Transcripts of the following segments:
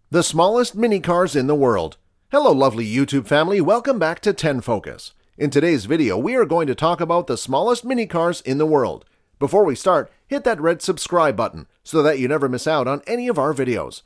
The smallest mini cars in the world. Hello lovely YouTube family, welcome back to 10 Focus. In today's video, we are going to talk about the smallest mini cars in the world. Before we start, hit that red subscribe button so that you never miss out on any of our videos.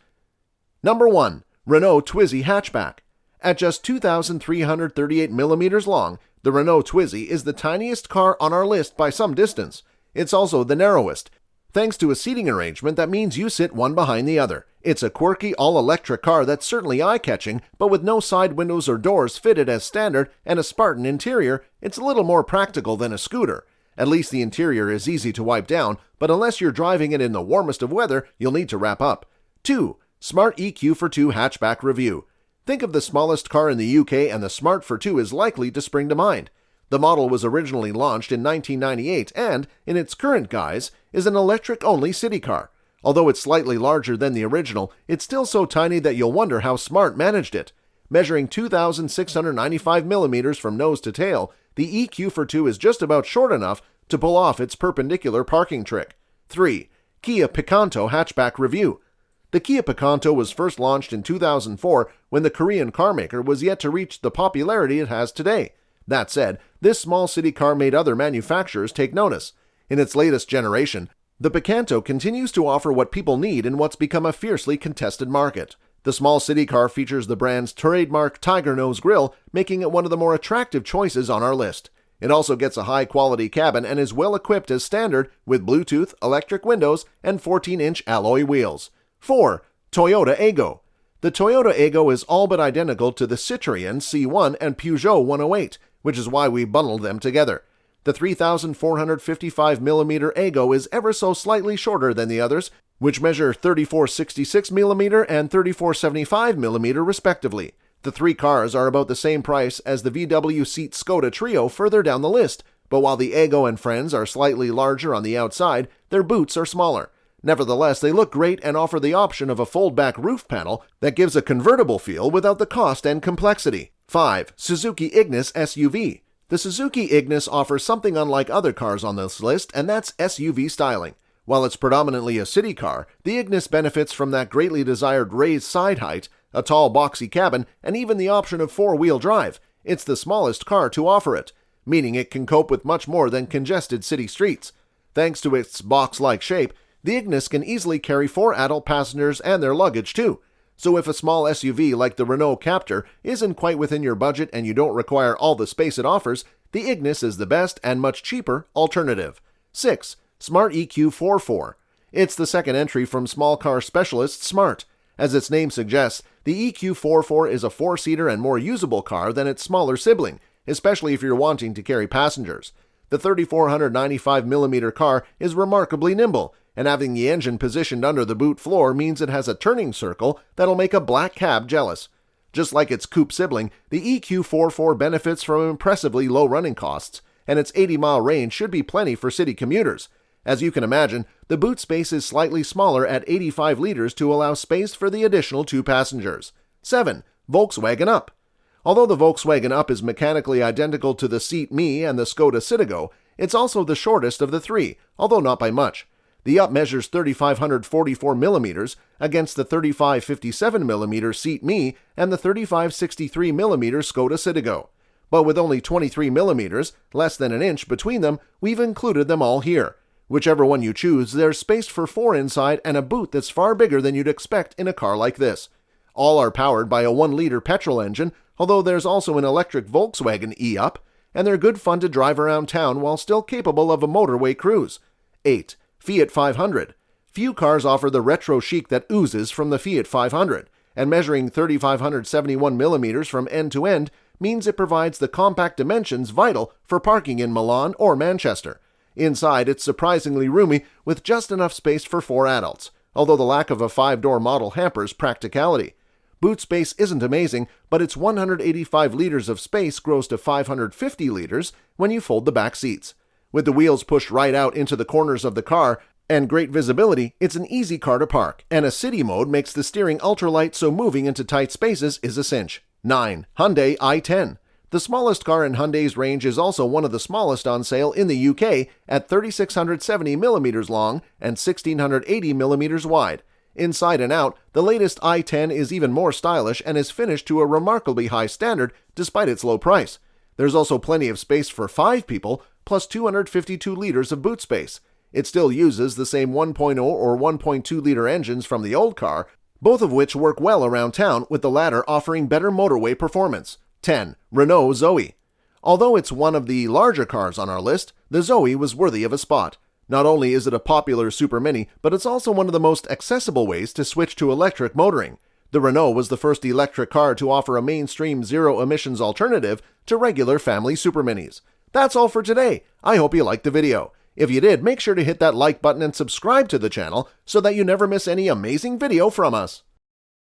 Number 1. Renault Twizy Hatchback. At just 2,338 millimeters long, the Renault Twizy is the tiniest car on our list by some distance. It's also the narrowest, thanks to a seating arrangement that means you sit one behind the other. It's a quirky, all-electric car that's certainly eye-catching, but with no side windows or doors fitted as standard and a Spartan interior, it's a little more practical than a scooter. At least the interior is easy to wipe down, but unless you're driving it in the warmest of weather, you'll need to wrap up. 2. Smart EQ for 2 Hatchback Review. Think of the smallest car in the UK and the Smart for 2 is likely to spring to mind. The model was originally launched in 1998 and, in its current guise, is an electric-only city car. Although it's slightly larger than the original, it's still so tiny that you'll wonder how Smart managed it. Measuring 2,695 millimeters from nose to tail, the EQ for 2 is just about short enough to pull off its perpendicular parking trick. 3. Kia Picanto Hatchback Review. The Kia Picanto was first launched in 2004 when the Korean carmaker was yet to reach the popularity it has today. That said, this small city car made other manufacturers take notice. In its latest generation, the Picanto continues to offer what people need in what's become a fiercely contested market. The small city car features the brand's trademark tiger nose grille, making it one of the more attractive choices on our list. It also gets a high-quality cabin and is well equipped as standard with Bluetooth, electric windows, and 14-inch alloy wheels. 4. Toyota Aygo. The Toyota Aygo is all but identical to the Citroën C1 and Peugeot 108, which is why we bundled them together. The 3,455mm Aygo is ever so slightly shorter than the others, which measure 3466mm and 3475mm respectively. The three cars are about the same price as the VW Seat Skoda Trio further down the list, but while the Aygo and Friends are slightly larger on the outside, their boots are smaller. Nevertheless, they look great and offer the option of a fold-back roof panel that gives a convertible feel without the cost and complexity. 5. Suzuki Ignis SUV. The Suzuki Ignis offers something unlike other cars on this list, and that's SUV styling. While it's predominantly a city car, the Ignis benefits from that greatly desired raised side height, a tall boxy cabin, and even the option of four-wheel drive. It's the smallest car to offer it, meaning it can cope with much more than congested city streets. Thanks to its box-like shape, the Ignis can easily carry 4 adult passengers and their luggage too. So if a small SUV like the Renault Captur isn't quite within your budget and you don't require all the space it offers, the Ignis is the best and much cheaper alternative. 6. Smart EQ 44. It's the second entry from small car specialist Smart. As its name suggests, the EQ44 is a 4-seater and more usable car than its smaller sibling, especially if you're wanting to carry passengers. The 3,495mm car is remarkably nimble, and having the engine positioned under the boot floor means it has a turning circle that'll make a black cab jealous. Just like its coupe sibling, the EQ44 benefits from impressively low running costs, and its 80-mile range should be plenty for city commuters. As you can imagine, the boot space is slightly smaller at 85 liters to allow space for the additional 2 passengers. 7. Volkswagen Up. Although the Volkswagen Up is mechanically identical to the Seat Me and the Skoda Citigo, it's also the shortest of the three, although not by much. The Up measures 3,544 millimeters against the 3,557mm Seat Me and the 3,563mm Skoda Citigo. But with only 23 millimeters, less than an inch between them, we've included them all here. Whichever one you choose, there's space for 4 inside and a boot that's far bigger than you'd expect in a car like this. All are powered by a 1-liter petrol engine, although there's also an electric Volkswagen e-Up, and they're good fun to drive around town while still capable of a motorway cruise. 8. Fiat 500. Few cars offer the retro chic that oozes from the Fiat 500, and measuring 3,571 millimeters from end to end means it provides the compact dimensions vital for parking in Milan or Manchester. Inside, it's surprisingly roomy with just enough space for 4 adults, although the lack of a 5-door model hampers practicality. Boot space isn't amazing, but its 185 liters of space grows to 550 liters when you fold the back seats. With the wheels pushed right out into the corners of the car and great visibility, it's an easy car to park, and a city mode makes the steering ultralight so moving into tight spaces is a cinch. 9. Hyundai i10. The smallest car in Hyundai's range is also one of the smallest on sale in the UK at 3,670 millimeters long and 1,680 millimeters wide. Inside and out, the latest i10 is even more stylish and is finished to a remarkably high standard despite its low price. There's also plenty of space for 5 people, plus 252 liters of boot space. It still uses the same 1.0 or 1.2-liter engines from the old car, both of which work well around town, with the latter offering better motorway performance. 10. Renault Zoe. Although it's one of the larger cars on our list, the Zoe was worthy of a spot. Not only is it a popular super mini, but it's also one of the most accessible ways to switch to electric motoring. The Renault was the first electric car to offer a mainstream zero-emissions alternative to regular family super minis. That's all for today. I hope you liked the video. If you did, make sure to hit that like button and subscribe to the channel so that you never miss any amazing video from us.